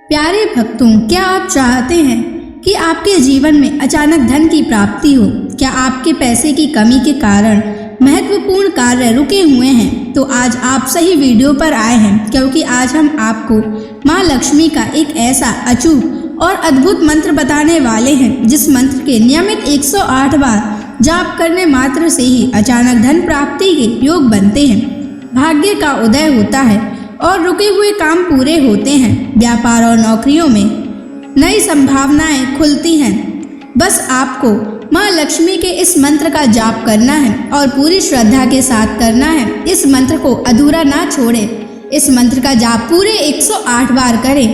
प्यारे भक्तों, क्या आप चाहते हैं कि आपके जीवन में अचानक धन की प्राप्ति हो? क्या आपके पैसे की कमी के कारण महत्वपूर्ण कार्य रुके हुए हैं? तो आज आप सही वीडियो पर आए हैं, क्योंकि आज हम आपको माँ लक्ष्मी का एक ऐसा अचूक और अद्भुत मंत्र बताने वाले हैं, जिस मंत्र के नियमित 108 बार जाप करने मात्र से ही अचानक धन प्राप्ति के योग बनते हैं, भाग्य का उदय होता है और रुके हुए काम पूरे होते हैं। व्यापार और नौकरियों में नई संभावनाएं खुलती हैं। बस आपको माँ लक्ष्मी के इस मंत्र का जाप करना है और पूरी श्रद्धा के साथ करना है। इस मंत्र को अधूरा ना छोड़ें। इस मंत्र का जाप पूरे 108 बार करें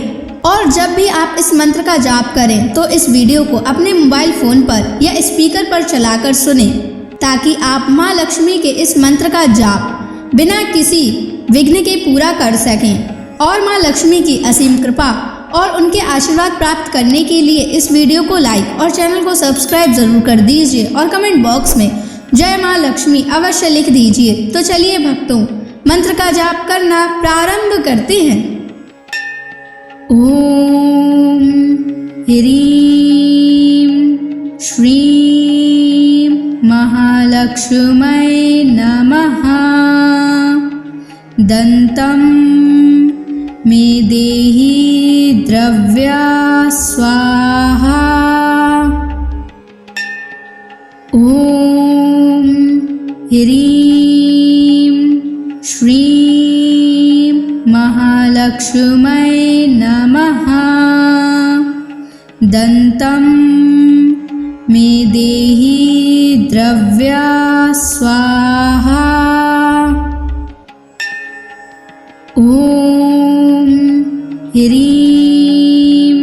और जब भी आप इस मंत्र का जाप करें तो इस वीडियो को अपने मोबाइल फोन पर या स्पीकर पर चलाकर सुनें, ताकि आप माँ लक्ष्मी के इस मंत्र का जाप बिना किसी विघ्न के पूरा कर सकें। और माँ लक्ष्मी की असीम कृपा और उनके आशीर्वाद प्राप्त करने के लिए इस वीडियो को लाइक और चैनल को सब्सक्राइब जरूर कर दीजिए और कमेंट बॉक्स में जय माँ लक्ष्मी अवश्य लिख दीजिए। तो चलिए भक्तों, मंत्र का जाप करना प्रारंभ करते हैं। ओम ह्रीं श्रीं महालक्ष्मै नमः। दन्तं मे देहि द्रव्या स्वाहा। ओम ह्रीं श्रीं महालक्ष्मै नमः। दन्तं मे देहि द्रव्या स्वाहा। ओम ह्रीं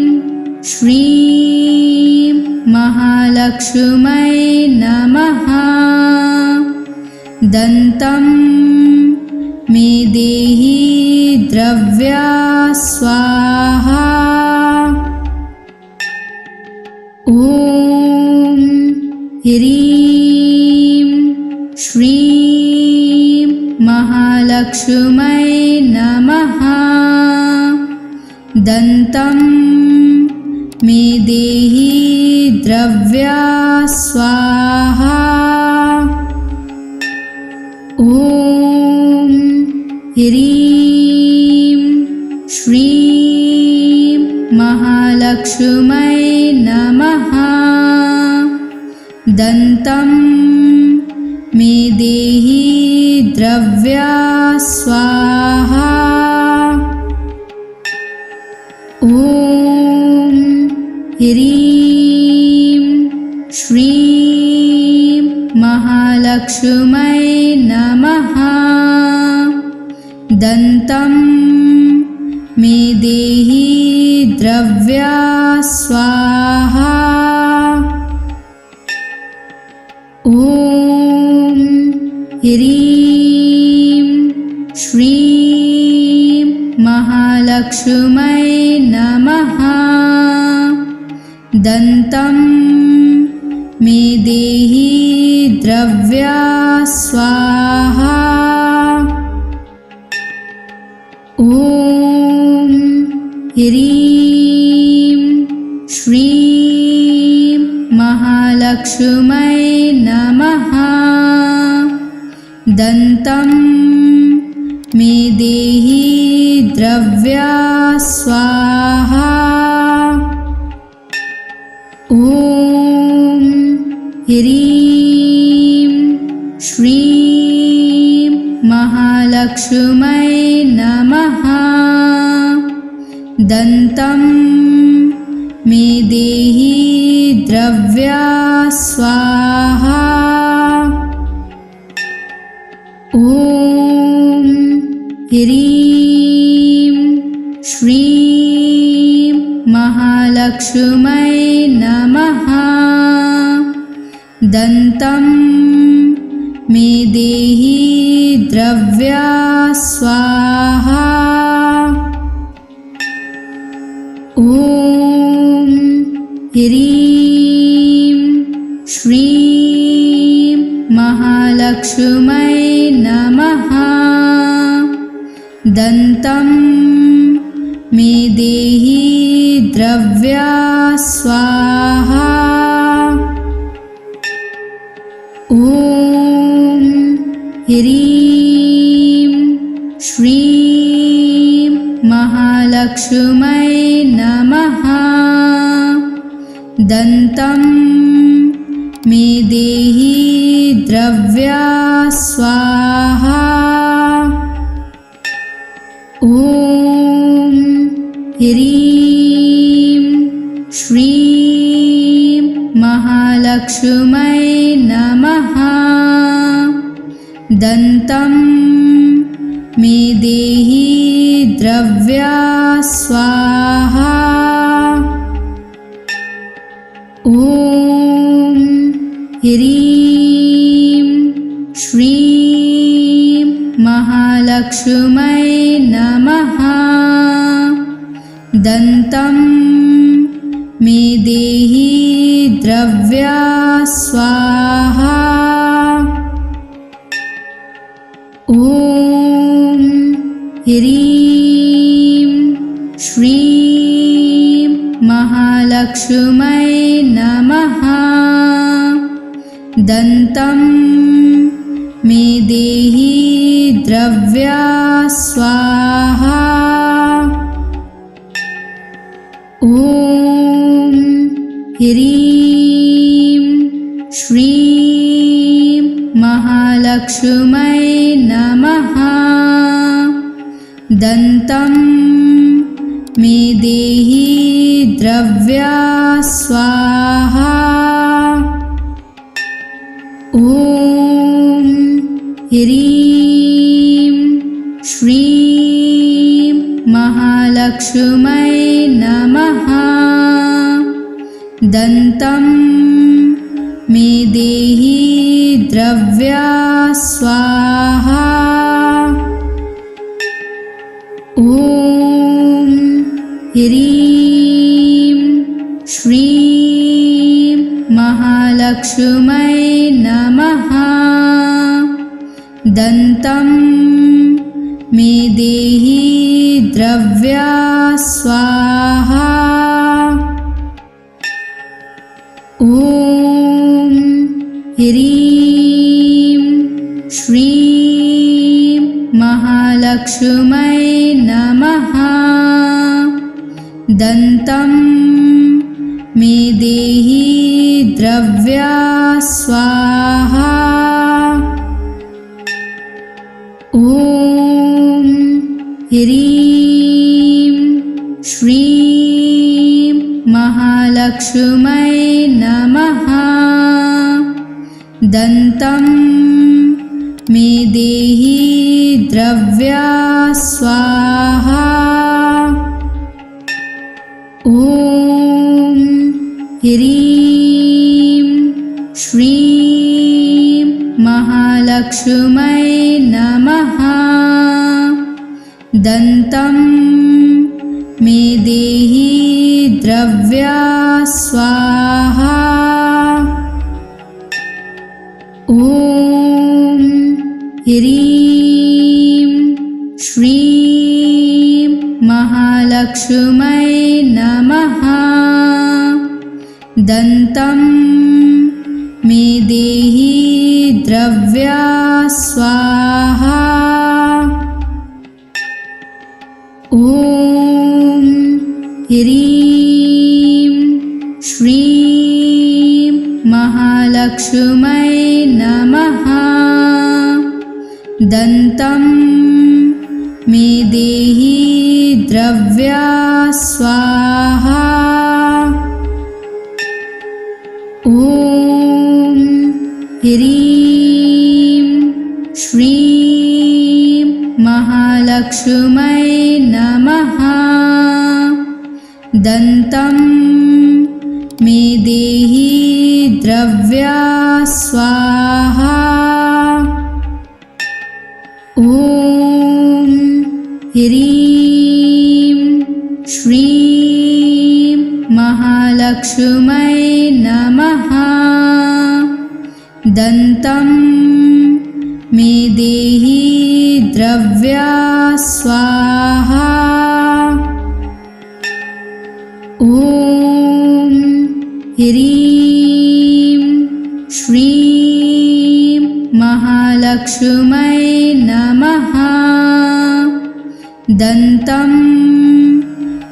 श्रीं महालक्ष्मै नमः। दन्तं मे देहि द्रव्या स्वाहा। ओम ह्रीं श्रीं महालक्ष्मै नमः। दन्तं मे देहि द्रव्या स्वाहा। ओम ह्रीं श्रीं महालक्ष्मै नमः। दन्तं मे देहि द्रव्या स्वाहा। ओम ह्रीं श्रीं महालक्ष्मै नमः। दन्तं मे देहि द्रव्या स्वाहा। ओम ह्रीं श्रीं महालक्ष्मै नमः। दन्तं मे देहि द्रव्या स्वाहा। ओम ह्रीं श्रीं महालक्ष्मै नमः। दन्तं मे देहि द्रव्या स्वाहा। ओम ह्रीं श्रीं महालक्ष्मै नमः। दन्तं मे देहि द्रव्या स्वाहा। ओम ह्रीं श्रीं महालक्ष्मै नमः। दन्तं मे देहि द्रव्या स्वाहा। ओम ह्रीं श्रीं महालक्ष्मै नमः। दन्तं मे देहि ह्रीं श्रीं महालक्ष्मै नमः। दन्तं मे देहि द्रव्या स्वाहा। ॐ ह्रीं श्रीं महालक्ष्मै नमः। दन्तं मे देहि द्रव्या स्वाहा। ॐ ह्रीं श्रीं महालक्ष्मै नमः। दन्तं मे देहि द्रव्या स्वाहा। ॐ ह्रीं श्रीं महालक्ष्मै नमः। दन्तं मे देहि द्रव्या स्वाहा। ॐ ह्रीं श्रीं महालक्ष्मै नमः। दन्तं मे देहि द्रव्या स्वाहा। ॐ ह्रीं श्रीं महालक्ष्मै नमः। दन्तं मे देहि द्रव्या स्वाहा। ॐ ह्रीं श्रीं महालक्ष्मै नमः। दन्तं मे देहि द्रव्या स्वाहा। ॐ ह्रीं श्रीं महालक्ष्मै नमः। दन्तं मे देहि द्रव्या स्वाहा। ॐ ह्रीं श्रीं महालक्ष्मै नमः। दन्तं मे देहि द्रव्या स्वाहा। ॐ ह्रीं श्रीं महालक्ष्मै नमः। दन्तं मे देहि द्रव्या स्वाहा। ॐ ह्रीं श्रीं महालक्ष्मै नमः। दन्तं मे देहि द्रव्या स्वाहा। ॐ ह्रीं श्रीं महालक्ष्मै नमः। दन्तं मे देहि द्रव्या स्वाहा। ॐ ह्रीं श्रीं महालक्ष्मै नमः। दन्तं मे देहि द्रव्या स्वाहा। ॐ ह्रीं श्रीं महालक्ष्मै नमः। दन्तं मे देहि द्रव्या स्वाहा। ॐ ह्रीं श्रीं महालक्ष्मै महालक्ष्मै नमः। दन्तं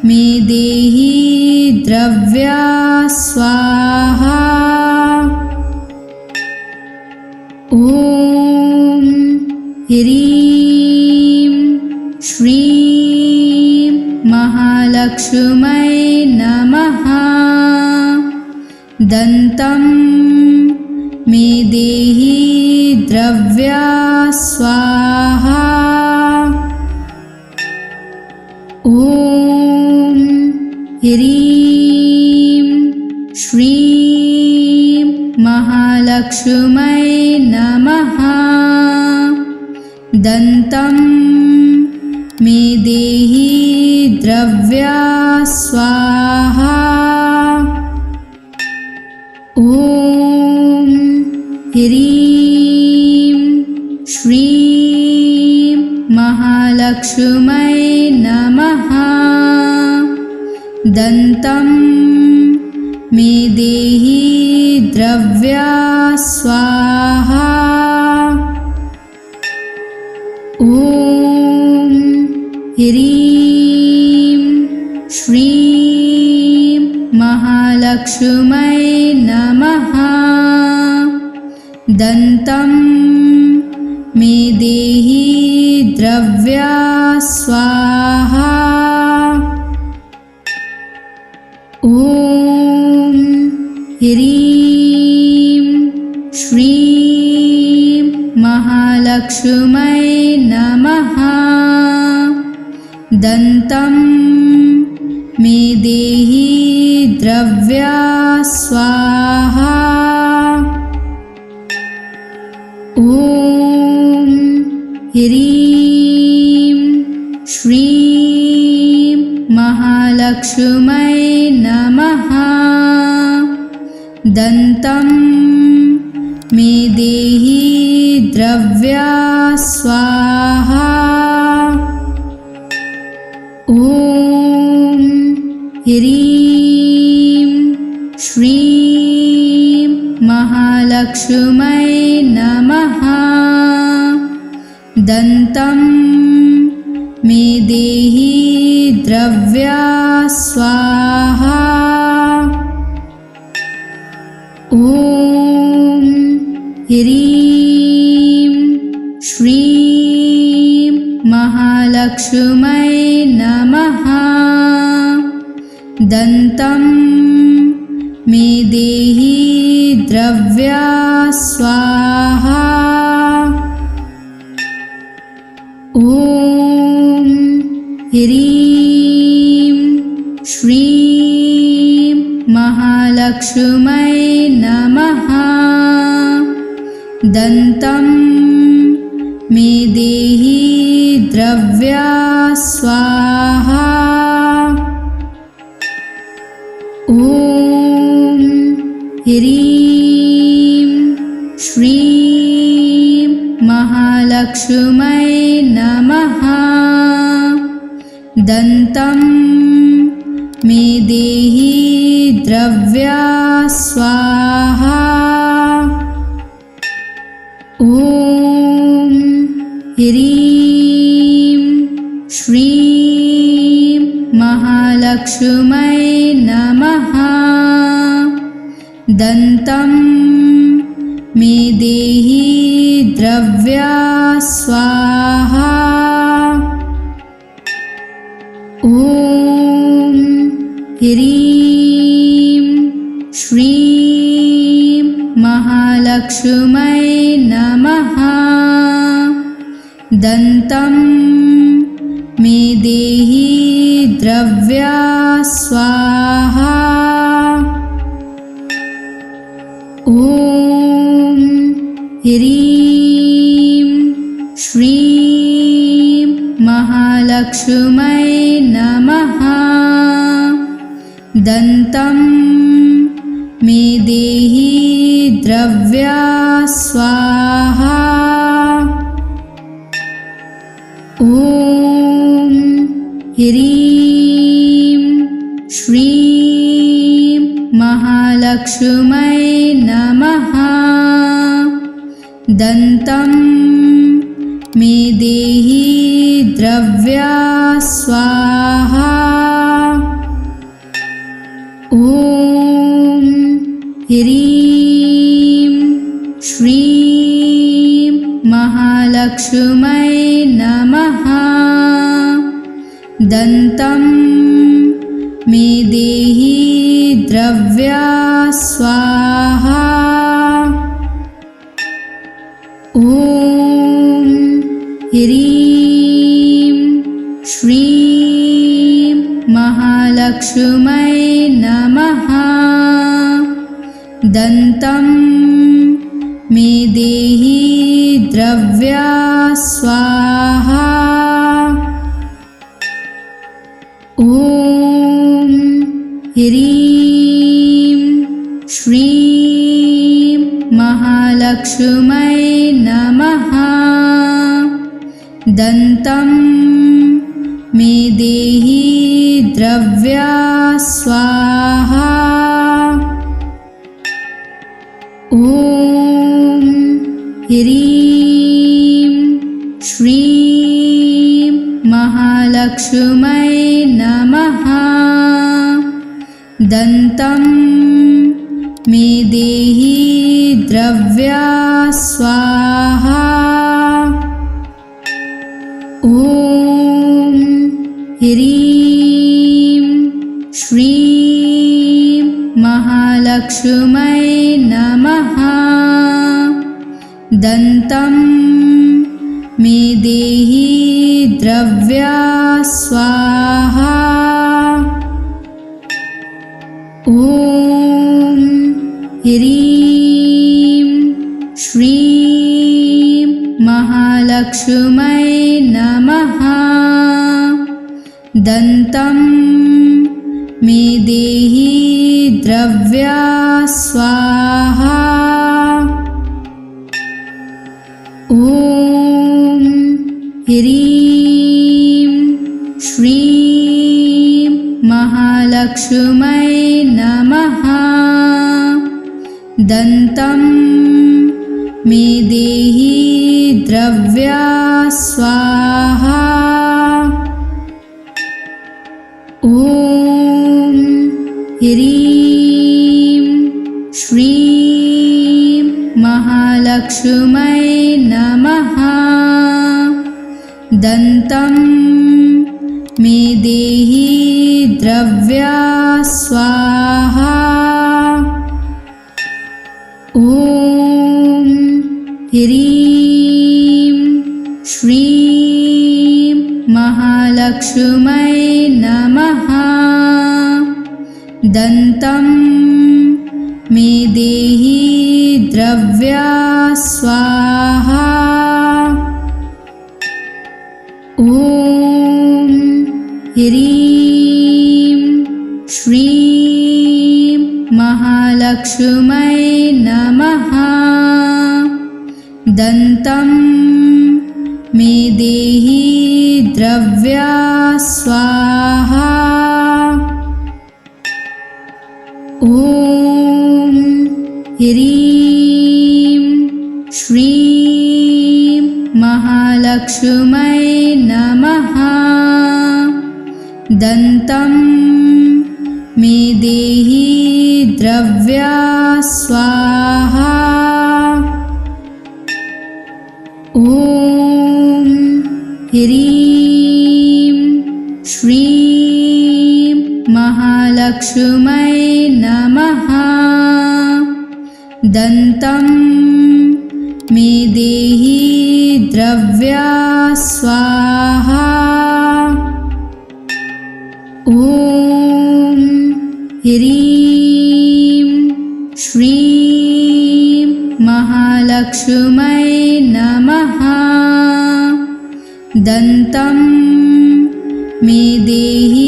मे देहि द्रव्या स्वाहा। ॐ ह्रीं श्रीं महालक्ष्मै नमः। दन्तं मे देहि द्रव्या स्वाहा। ॐ ह्रीं श्रीं महालक्ष्मै नमः। दन्तं मे देहि द्रव्या स्वाहा। ॐ ह्रीं श्रीं महालक्ष्मै नमः। दन्तं मे देहि द्रव्या स्वाहा। ॐ ह्रीं श्रीं महालक्ष्मै नमः। दन्तं मे देहि द्रव्या स्वाहा। ॐ ह्रीं श्रीं महालक्ष्मै नमः। दन्तं मे देहि द्रव्या स्वाहा। ॐ ह्रीं श्रीं महालक्ष्मै नमः। दन्तं मे देहि द्रव्या स्वाहा। ॐ ह्रीं श्रीं महालक्ष्मै नमः। दन्तं मे देहि द्रव्या स्वाहा। ॐ ह्रीं श्रीं महालक्ष्मै नमः। दन्तं मे देहि द्रव्या स्वाहा। ॐ ह्रीं श्रीं महालक्ष्मै नमः। दन्तं मे देहि द्रव्या स्वाहा। ॐ ह्रीं श्रीं महालक्ष्मै नमः। दन्तं मे देहि द्रव्या स्वाहा। ॐ ह्रीं श्रीं महालक्ष्मै नमः। दन्तं मे देहि द्रव्या स्वाहा। ॐ ह्रीं श्रीं महालक्ष्मै नमः। दन्तं मे देहि द्रव्या स्वाहा। ॐ ह्रीं श्रीं महालक्ष्मै नमः। दन्तं मे देहि द्रव्या स्वाहा। ॐ ह्रीं श्रीं महालक्ष्मै नमः। दन्तं मे देहि द्रव्या स्वाहा। ॐ ह्रीं श्रीं महालक्ष्मै नमः। दन्तं मे देहि द्रव्या स्वाहा। ॐ ह्रीं श्रीं महालक्ष्मै नमः। दन्तं मे देहि द्रव्या स्वाहा। ॐ ह्रीं श्रीं महालक्ष्मै नमः। दन्तं मे देहि द्रव्या स्वाहा। ॐ ह्रीं श्रीं महालक्ष्मै नमः। दन्तं मे देहि द्रव्या स्वाहा। ॐ ह्रीं श्रीं महालक्ष्मै नमः। दन्तं मे देहि द्रव्या स्वाहा। ॐ ह्रीं श्रीं महालक्ष्मै नमः। दन्तं मे देहि द्रव्या स्वाहा। ॐ ह्रीं श्रीं महालक्ष्मै नमः। दन्तं मे देहि द्रव्या स्वाहा। ॐ ह्रीं श्रीं महालक्ष्मै नमः। दन्तं मे देहि द्रव्या स्वाहा। ॐ ह्रीं श्रीं महालक्ष्मै नमः। दन्तं मे देहि द्रव्या स्वाहा। ॐ ह्रीं श्रीं महालक्ष्मै नमः। दन्तं मे देहि द्रव्या स्वाहा। ॐ ह्रीं श्रीं महालक्ष्मै नमः। दन्तं मे देहि द्रव्या स्वाहा। ॐ ह्रीं श्रीं महालक्ष्मै नमः। दन्तं मे देहि द्रव्या स्वाहा। ॐ ह्रीं श्रीं महालक्ष्मै नमः। दन्तं मे देहि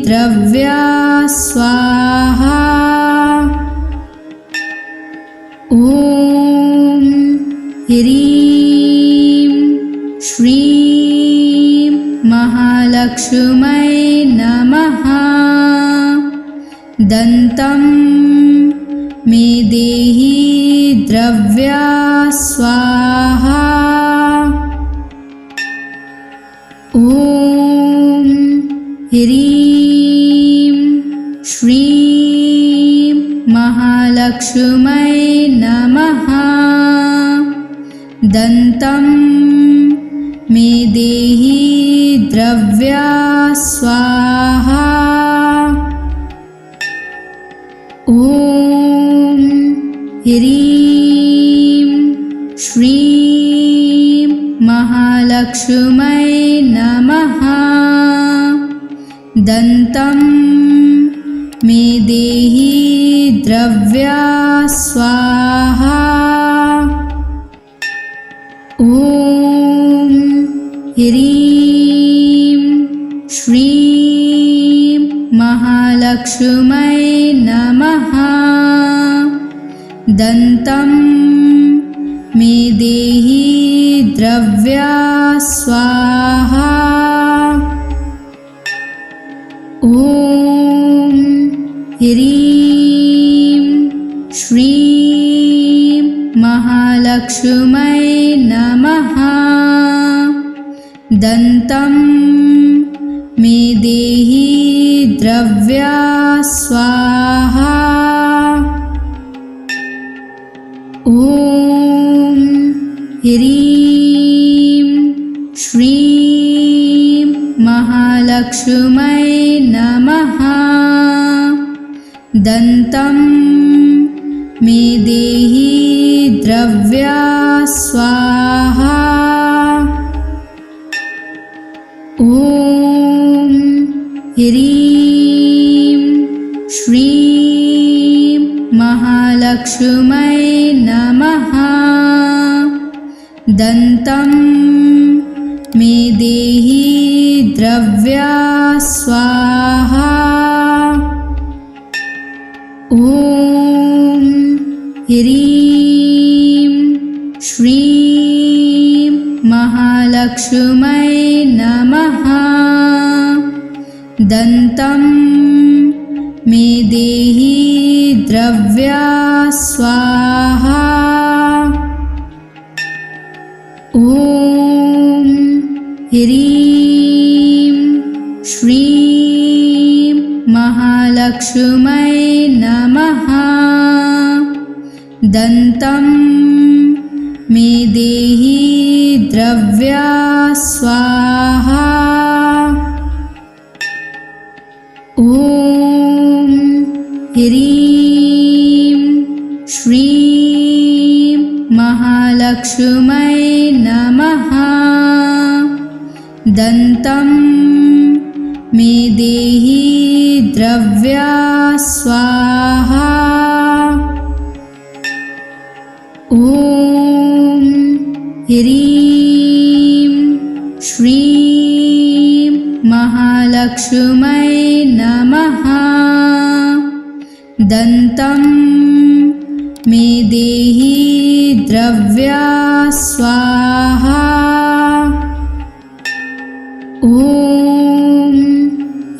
द्रव्या स्वाहा। ॐ ह्रीं श्रीं महालक्ष्मै नमः। दन्तं मे देहि द्रव्या स्वाहा। ह्रीं श्रीं महालक्ष्मै नमः। दन्तं मे देहि द्रव्या स्वाहा। ॐ ह्रीं श्रीं महालक्ष्मै नमः। दन्तं मे देहि द्रव्या स्वाहा। ॐ ह्रीं श्रीं महालक्ष्मै नमः। दन्तं मे देहि द्रव्या स्वाहा। ॐ ह्रीं श्रीं महालक्ष्मै नमः। दन्तं मे देहि द्रव्या स्वाहा। ॐ ह्रीं श्रीं महालक्ष्मै नमः। दन्तं मे देहि द्रव्या स्वाहा। ॐ ह्रीं श्रीं महालक्ष्मै नमः। दन्तं मे देहि द्रव्या स्वाहा। ॐ ह्रीं श्रीं महालक्ष्मै नमः। दन्तं मे देहि द्रव्या स्वाहा। ॐ ह्रीं श्रीं महालक्ष्मै नमः। दन्तं मे देहि द्रव्या स्वाहा। ॐ ह्रीं श्रीं महालक्ष्मै नमः। दन्तं मे देहि द्रव्या स्वाहा। ॐ ह्रीं श्रीं महालक्ष्मै नमः। दन्तं मे देहि द्रव्या स्वाहा। ॐ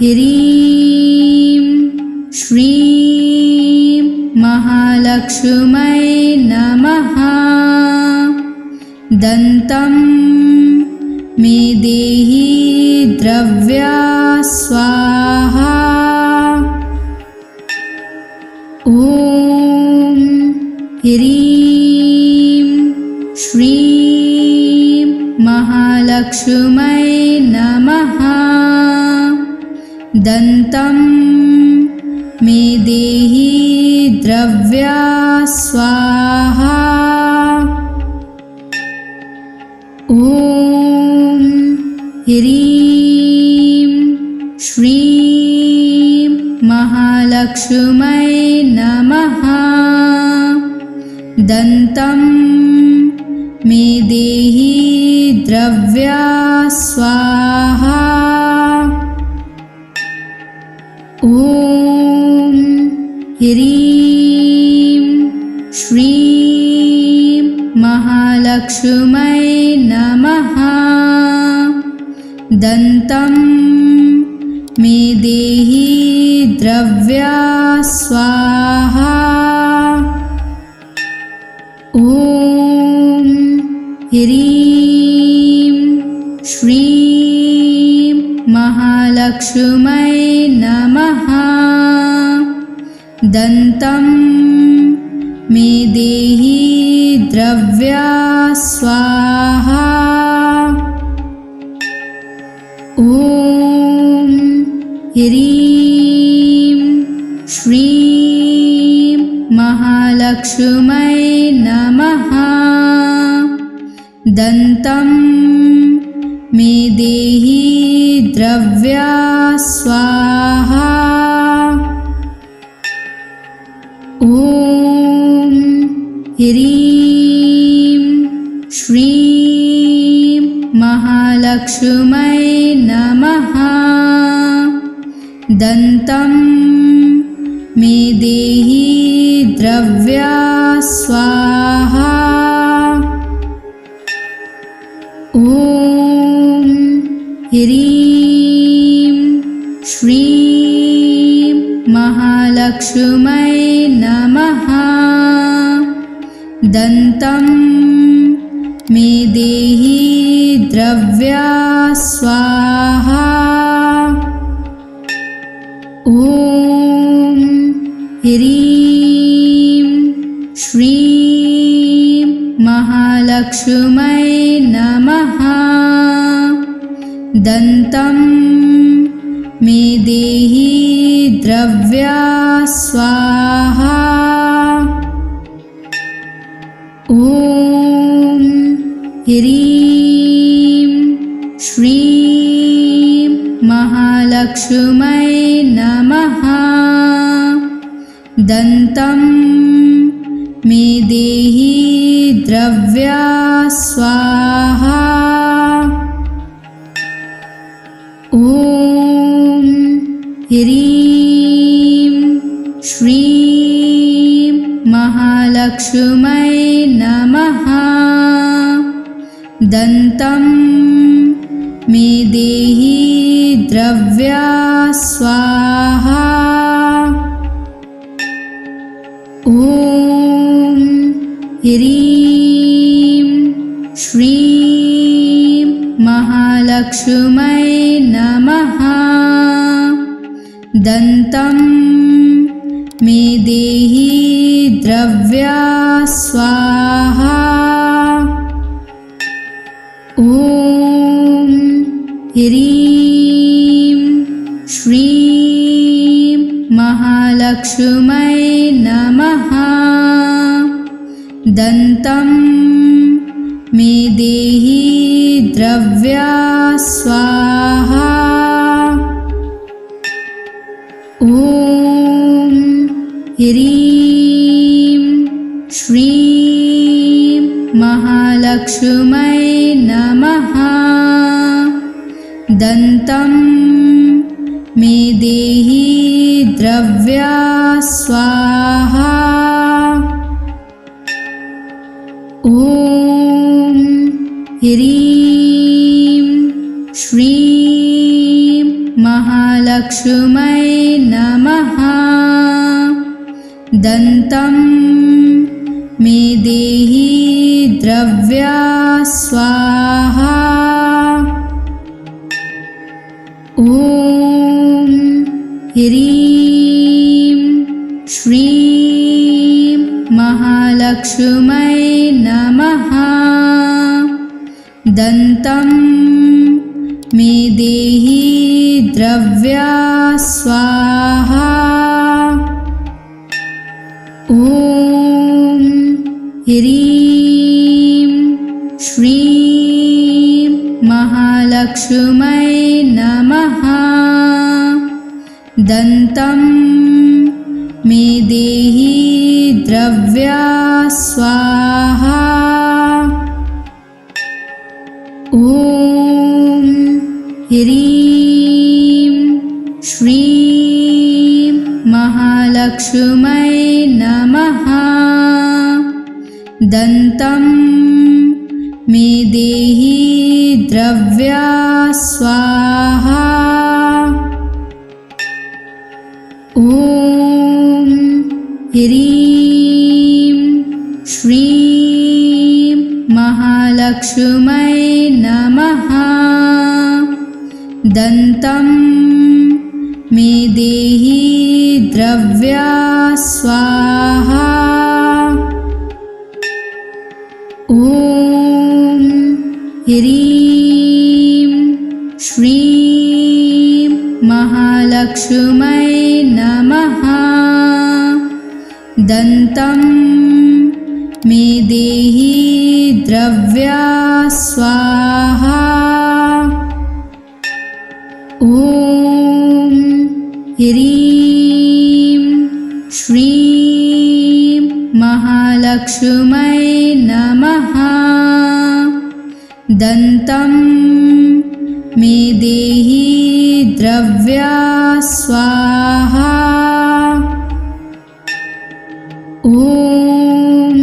ह्रीं श्रीं महालक्ष्मै नमः। दन्तं मे देहि द्रव्या स्वाहा। ॐ ह्रीं श्रीं महालक्ष्मै नमः। दन्तं मे देहि द्रव्या स्वाहा। ॐ ह्रीं श्रीं महालक्ष्मै नमः। दन्तं मे देहि द्रव्या स्वाहा। ॐ ह्रीं श्रीं महालक्ष्मै नमः। दन्तं मे देहि द्रव्या स्वाहा। ॐ ह्रीं श्रीं महालक्ष्मै महालक्ष्मै नमः। दन्तं मे देहि द्रव्या स्वाहा। ॐ ह्रीं श्रीं महालक्ष्मै नमः। दन्तं मे देहि द्रव्या स्वाहा। ॐ ह्रीं श्रीं महालक्ष्मै नमः। दन्तं मे देहि द्रव्या स्वाहा। ॐ ह्रीं श्रीं महालक्ष्मै नमः। दन्तं मे देहि द्रव्या स्वाहा। ॐ ह्रीं श्रीं महालक्ष्मै नमः। दन्तं मे देहि द्रव्या स्वाहा। ॐ ह्रीं श्रीं महालक्ष्मै नमः। दन्तं मे देहि द्रव्या स्वाहा। ॐ ह्रीं श्रीं महालक्ष्मै नमः। दन्तं मे देहि द्रव्या स्वाहा। ॐ ह्रीं श्रीं महालक्ष्मै नमः। दन्तं मे देहि द्रव्या स्वाहा। ॐ ह्रीं श्रीं महालक्ष्मै नमः। दन्तं मे देहि द्रव्या स्वाहा। ॐ ह्रीं श्रीं महालक्ष्मै नमः। दन्तं मे देहि द्रव्या स्वाहा। ॐ ह्रीं श्रीं महालक्ष्मै नमः। दन्तं मे देहि द्रव्या स्वाहा। ॐ ह्रीं श्रीं महालक्ष्मै नमः। दन्तं मे देहि द्रव्या स्वाहा। ॐ ह्रीं श्रीं महालक्ष्मै नमः। दन्तं मे देहि द्रव्या स्वाहा। ॐ ह्रीं श्रीं महालक्ष्मै नमः। दन्तं मे देहि द्रव्या स्वाहा। ॐ ह्रीं श्रीं महालक्ष्मै नमः। दन्तं मे देहि द्रव्या स्वाहा। ॐ ह्रीं श्रीं महालक्ष्मै नमः। दन्तं मे देहि द्रव्या स्वाहा। ॐ ह्रीं श्रीं महालक्ष्मै नमः। दन्तं मे देहि द्रव्या स्वाहा। ॐ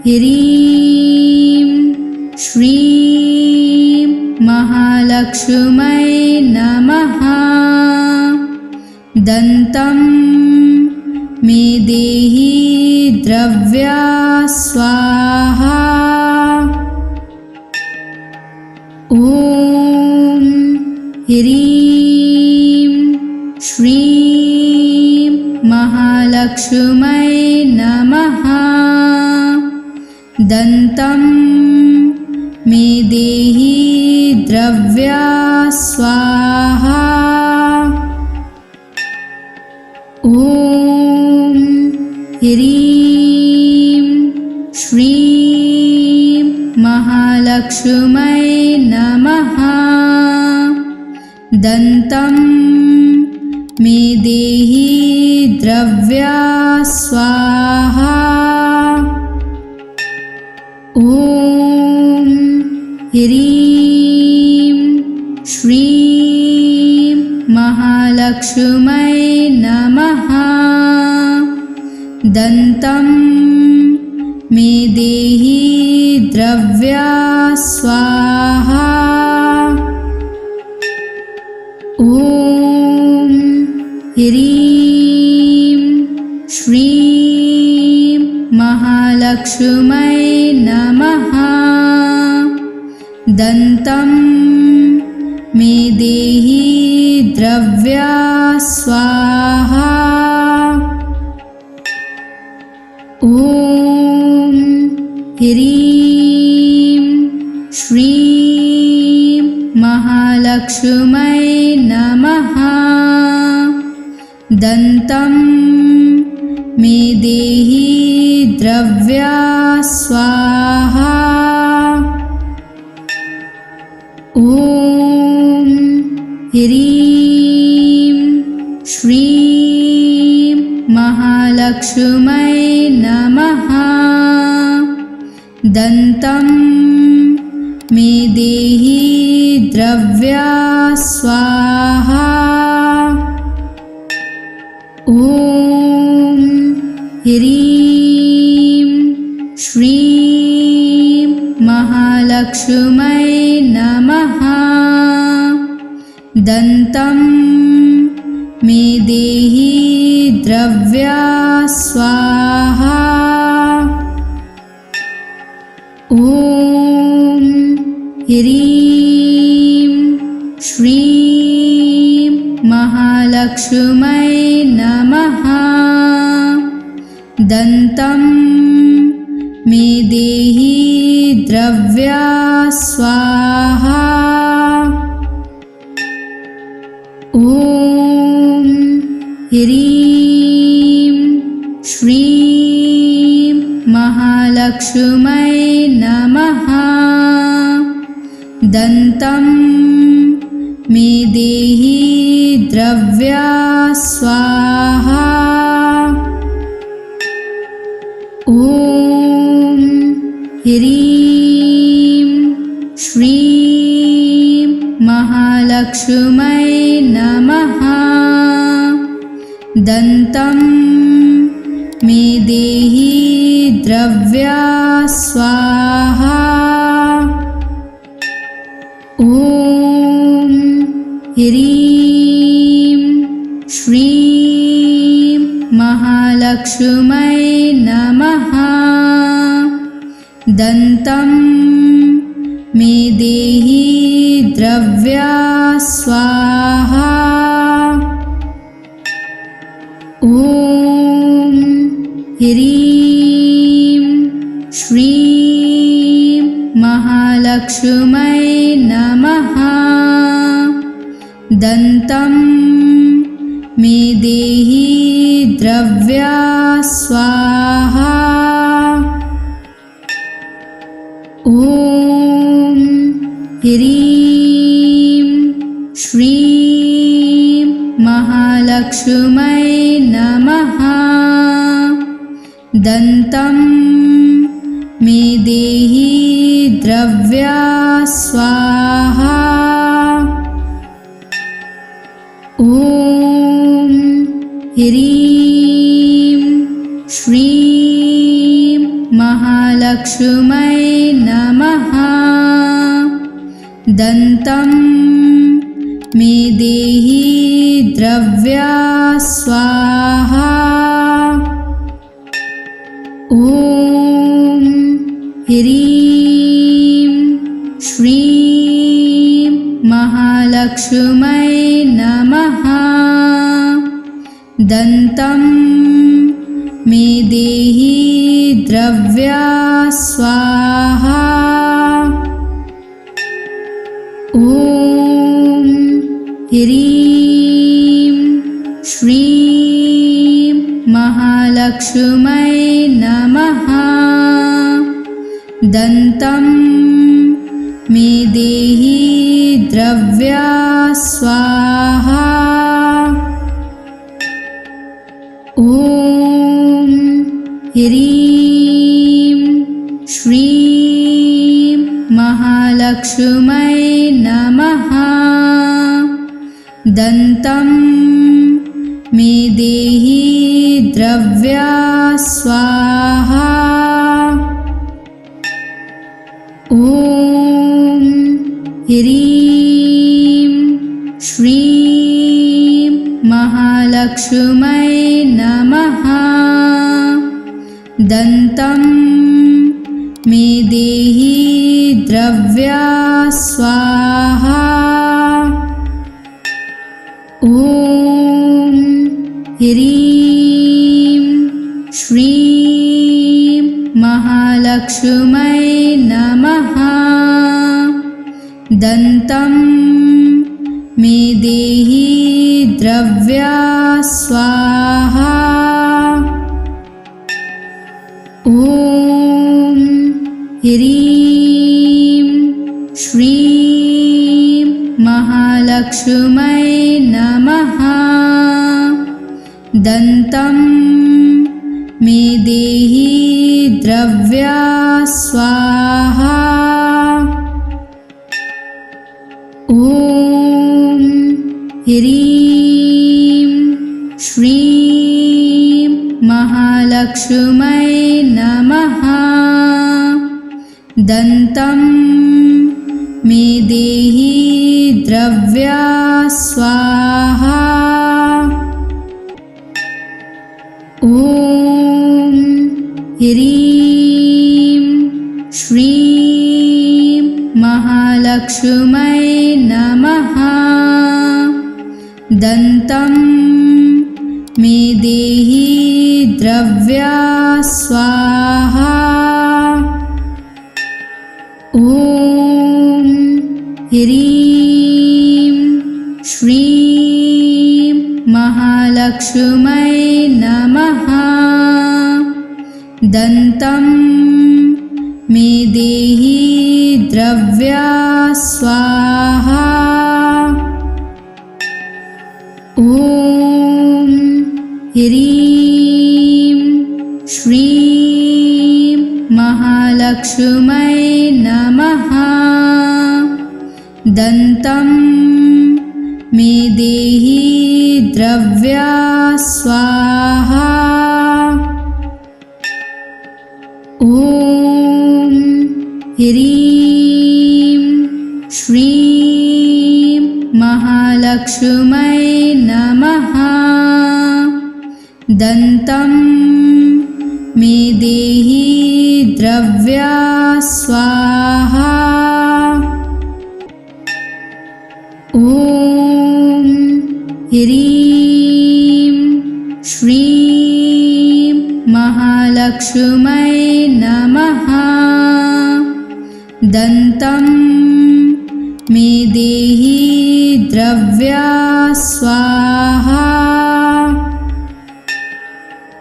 ह्रीं श्रीं महालक्ष्मै नमः। दन्तं मे देहि द्रव्या स्वाहा। ॐ ह्रीं श्रीं महालक्ष्मै नमः। दन्तं मे देहि द्रव्या स्वाहा। ॐ ह्रीं श्रीं महालक्ष्मै नमः। दन्तं मे देहि द्रव्या स्वाहा। ॐ ह्रीं श्रीं महालक्ष्मै नमः। दन्तं मे देहि द्रव्या स्वाहा। ॐ ह्रीं श्रीं महालक्ष्मै नमः। दन्तं मे देहि द्रव्या स्वाहा। ॐ ह्रीं श्रीं महालक्ष्मै नमः। दन्तं मे देहि द्रव्या स्वाहा। ॐ ह्रीं श्रीं महालक्ष्मै नमः। दन्तं मे देहि द्रव्या स्वाहा। ॐ ह्रीं श्रीं महालक्ष्मै नमः। दन्तं मे देहि द्रव्या स्वाहा। ॐ ह्रीं श्रीं महालक्ष्मै नमः। दन्तं मे देहि द्रव्या स्वाहा। ॐ ह्रीं श्रीं महालक्ष्मै नमः। दन्तं मे देहि द्रव्या स्वाहा। ॐ ह्रीं श्रीं महालक्ष्मै नमः। दन्तं मे देहि द्रव्या स्वाहा। ॐ ह्रीं श्रीं महालक्ष्मै नमः। दन्तं मे देहि द्रव्या स्वाहा। ह्रीं श्रीं महालक्ष्मै नमः। दन्तं मे देहि द्रव्या स्वाहा। ॐ ह्रीं श्रीं महालक्ष्मै नमः। दन्तं मे देहि द्रव्या स्वाहा। ॐ ह्रीं श्रीं महालक्ष्मै नमः। दन्तं मे देहि द्रव्या स्वाहा। ॐ ह्रीं श्रीं महालक्ष्मै नमः। दन्तं मे देहि द्रव्या स्वाहा। ॐ ह्रीं श्रीं महालक्ष्मै नमः। दन्तं मे देहि द्रव्या स्वाहा। ॐ ह्रीं श्रीं महालक्ष्मै नमः। दन्तं मे देहि द्रव्या स्वाहा। ॐ ह्रीं श्रीं महालक्ष्मै नमः। दन्तं मे देहि द्रव्या स्वाहा। ॐ ह्रीं श्रीं महालक्ष्मै नमः। दन्तं मे देहि द्रव्या स्वाहा। ॐ ह्रीं श्रीं महालक्ष्मै नमः। दन्तं मे देहि द्रव्या स्वाहा। ॐ ह्रीं श्रीं महालक्ष्मै नमः। दन्तं मे देहि द्रव्या स्वाहा। ॐ ह्रीं श्रीं महालक्ष्मै नमः। दन्तं मे देहि द्रव्या स्वाहा। ॐ ह्रीं श्रीं महालक्ष्मै नमः। दन्तं मे देहि द्रव्या स्वाहा। ॐ ह्रीं श्रीं महालक्ष्मै नमः। दन्तं मे देहि द्रव्या स्वाहा। ॐ ह्रीं श्रीं महालक्ष्मै नमः। दन्तं मे देहि द्रव्या स्वाहा। ॐ ह्रीं श्रीं महालक्ष्मै नमः। दन्तं मे देहि द्रव्या स्वाहा।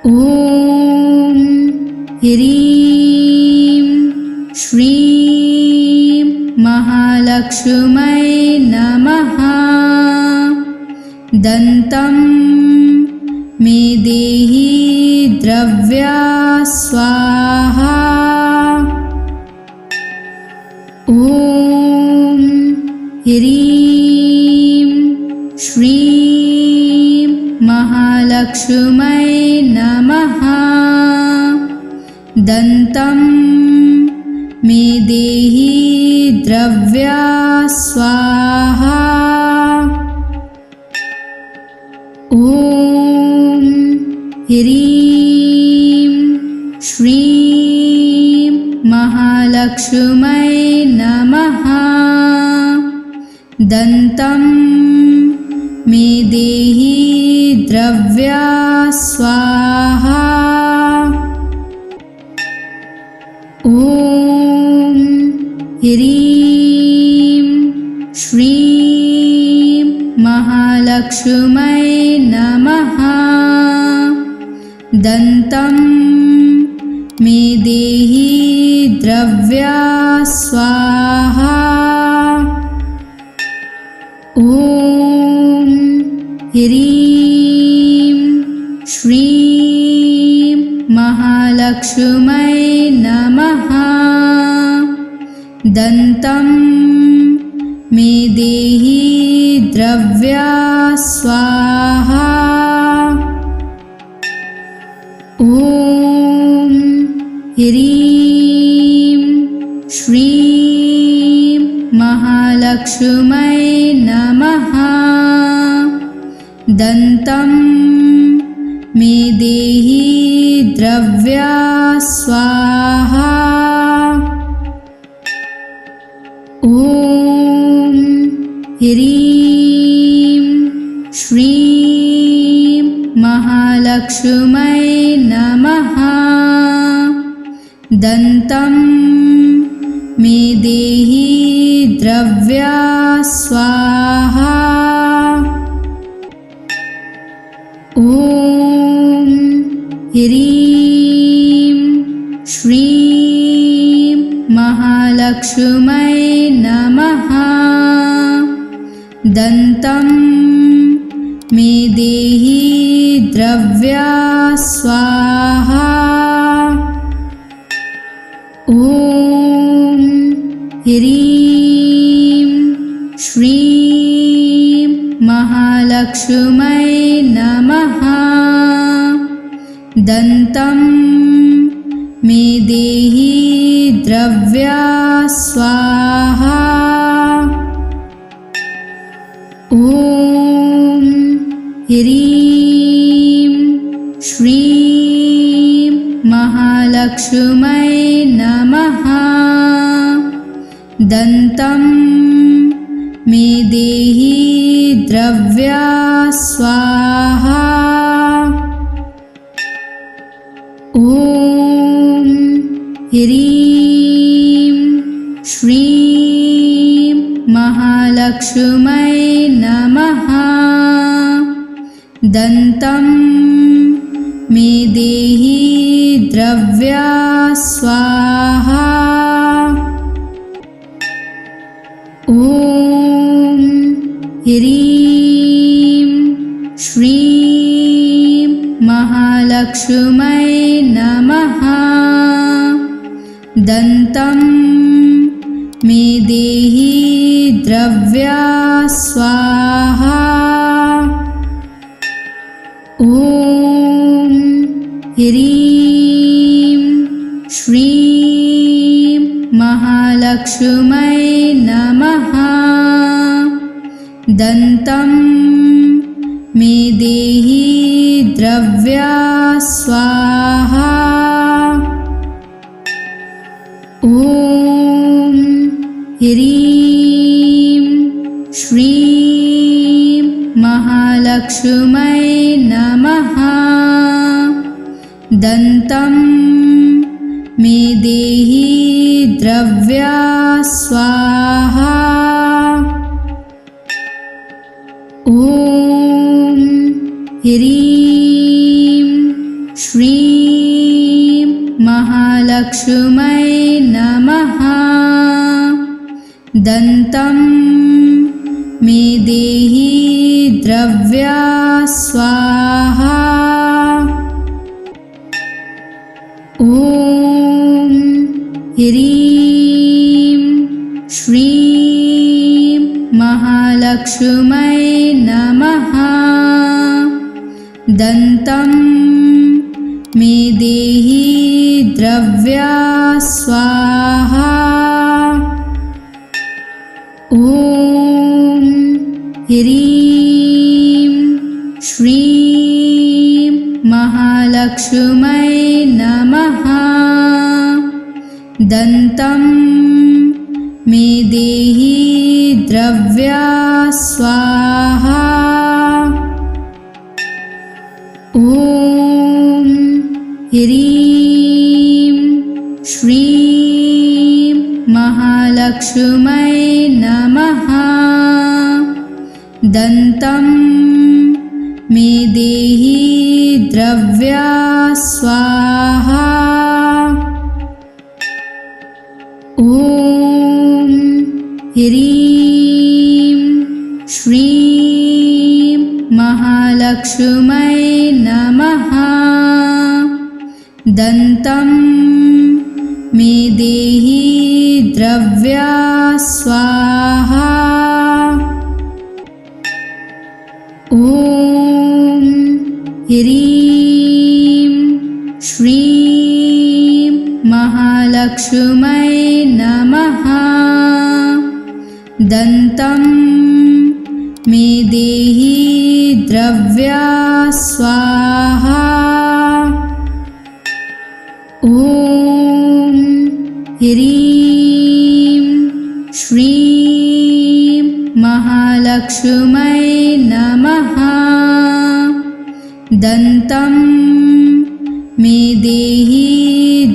ॐ ह्रीं श्रीं महालक्ष्मै नमः। दन्तं मे देहि द्रव्या स्वाहा। ॐ ह्रीं श्रीं महालक्ष्मै नमः। दन्तं मे देहि द्रव्या स्वाहा। ॐ ह्रीं श्रीं महालक्ष्मै नमः। दन्तं मे देहि द्रव्या स्वाहा। ॐ ह्रीं श्रीं महालक्ष्मै नमः। दन्तं मे देहि द्रव्या स्वाहा। ॐ ह्रीं श्रीं महालक्ष्मै नमः। दन्तं मे देहि द्रव्या स्वाहा। ॐ ह्रीं श्रीं महालक्ष्मै नमः। दन्तं मे देहि द्रव्या स्वाहा। ॐ ह्रीं श्रीं महालक्ष्मै नमः। दन्तं मे देहि द्रव्या स्वाहा। ॐ ह्रीं श्रीं महालक्ष्मै नमः। दन्तं मे देहि द्रव्या स्वाहा। ॐ ह्रीं श्रीं महालक्ष्मै नमः। दन्तं मे देहि द्रव्या स्वाहा। ॐ ह्रीं श्रीं महालक्ष्मै नमः। दन्तं मे देहि द्रव्या स्वाहा। ॐ ह्रीं श्रीं महालक्ष्मै नमः। दन्तं मे देहि द्रव्या स्वाहा। ॐ ह्रीं श्रीं महालक्ष्मै नमः। दन्तं मे देहि द्रव्या स्वाहा। ॐ ह्रीं श्रीं महालक्ष्मै नमः। दन्तं मे देहि द्रव्या स्वाहा। ॐ ह्रीं श्रीं महालक्ष्मै नमः। दन्तं देहि द्रव्या स्वाहा। ॐ ह्रीं श्रीं महालक्ष्मै नमः। दन्तं मे देहि द्रव्या स्वाहा। ॐ ह्रीं श्रीं महालक्ष्मै नमः। दन्तं मे देहि द्रव्या स्वाहा। ॐ ह्रीं श्रीं महालक्ष्मै नमः। दन्तं मे देहि द्रव्या स्वाहा। ॐ ह्रीं श्रीं महालक्ष्मै नमः। दन्तं मे देहि द्रव्या स्वाहा। ॐ ह्रीं श्रीं महालक्ष्मै नमः। दन्तं मे देहि द्रव्या स्वाहा। ॐ ह्रीं श्रीं महालक्ष्मै नमः। दन्तं मे देहि द्रव्या स्वाहा। ॐ ह्रीं श्रीं महालक्ष्मै नमः। दन्तं मे देहि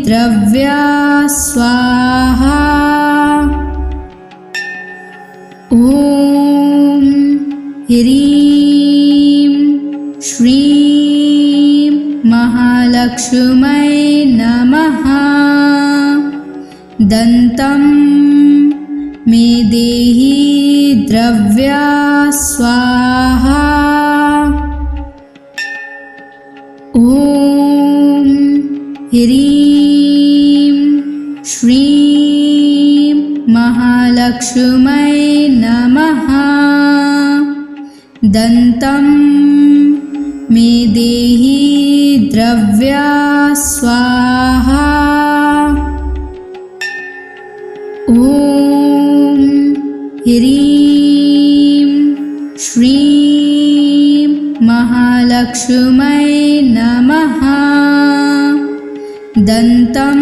द्रव्या स्वाहा। ॐ ह्रीं श्रीं महालक्ष्मै नमः। दन्तं मे देहि द्रव्या स्वाहा। ॐ ह्रीं श्रीं महालक्ष्मै नमः। दन्तं मे देहि द्रव्या स्वाहा। ॐ ह्रीं श्रीं महालक्ष्मै नमः। दन्तं